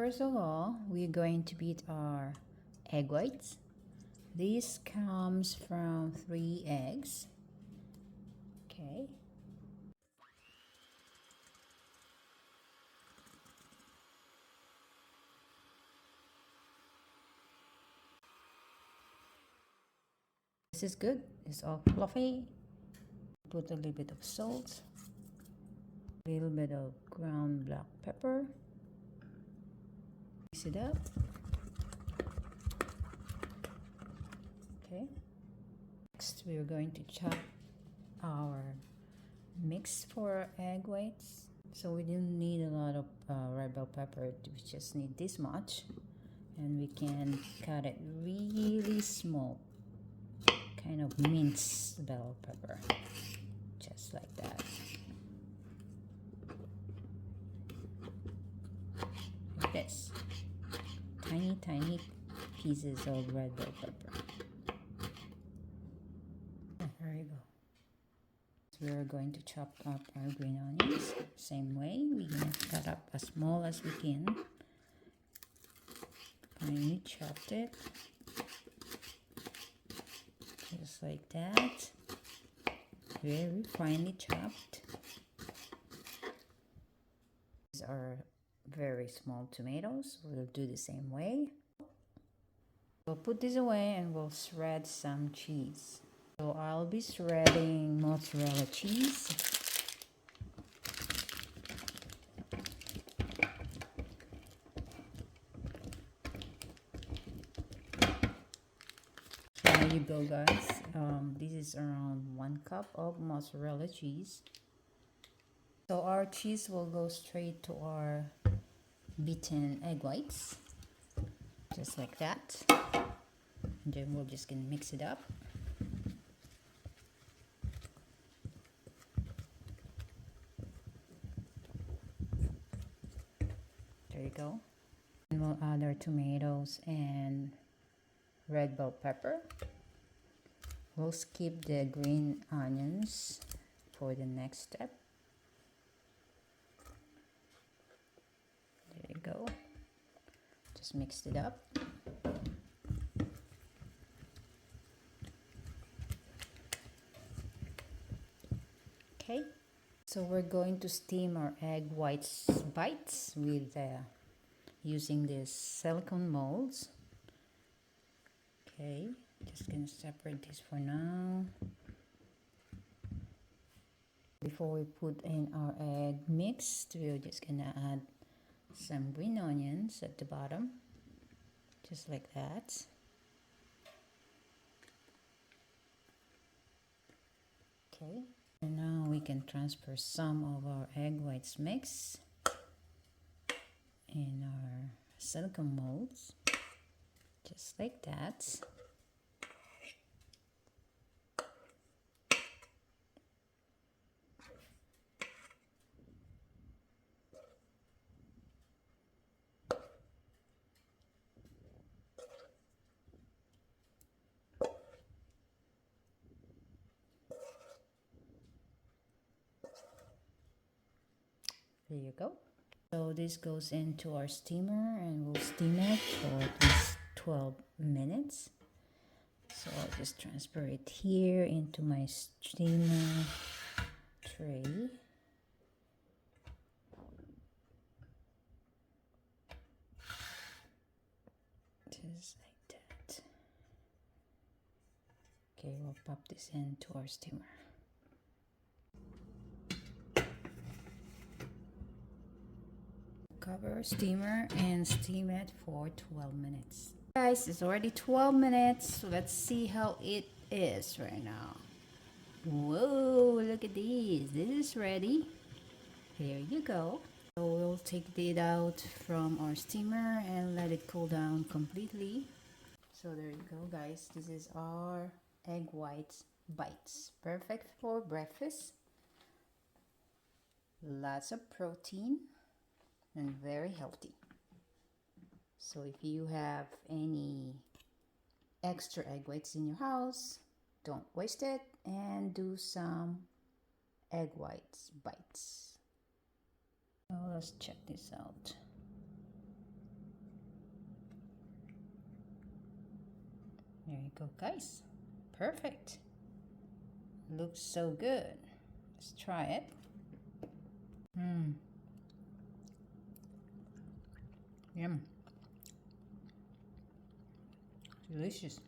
first of all, we're going to beat our egg whites. This comes from 3 eggs. Okay. This is good. It's all fluffy. Put a little bit of salt, a little bit of ground black pepper. Mix it up. Okay. Next, we are going to chop our mix for egg whites. So we don't need a lot of red bell pepper. We just need this much, and we can cut it really small. Kind of minced bell pepper, just like that. Like this, tiny pieces of red bell pepper. There you go. So we're going to chop up our green onions. Same way, we're going to cut up as small as we can. Finely chopped it. Just like that. Very finely chopped. These are very small tomatoes. We'll do the same way. We'll put this away and we'll shred some cheese. So I'll be shredding mozzarella cheese. There you go, guys. This is around 1 cup of mozzarella cheese. So our cheese will go straight to our beaten egg whites, just like that. And then we're just gonna mix it up. There you go. And we'll add our tomatoes and red bell pepper. We'll skip the green onions for the next step. There you go. Just mixed it up. Okay, so we're going to steam our egg whites bites with using these silicone molds. Okay, just gonna separate this for now. Before we put in our egg mix, we're just gonna add some green onions at the bottom, just like that. Okay, and now we can transfer some of our egg whites mix in our silicone molds, just like that. There you go. So this goes into our steamer and we'll steam it for at least 12 minutes. So I'll just transfer it here into my steamer tray. Just like that. Okay, we'll pop this into our steamer. Cover steamer and steam it for 12 minutes. Guys, it's already 12 minutes, so let's see how it is right now. Whoa, look at this. This is ready. There you go. So we'll take it out from our steamer and let it cool down completely. So there you go, guys. This is our egg white bites. Perfect for breakfast. Lots of protein and very healthy. So if you have any extra egg whites in your house, don't waste it and do some egg whites bites. Now let's check this out. There you go, guys. Perfect. Looks so good. Let's try it. Yum. Delicious.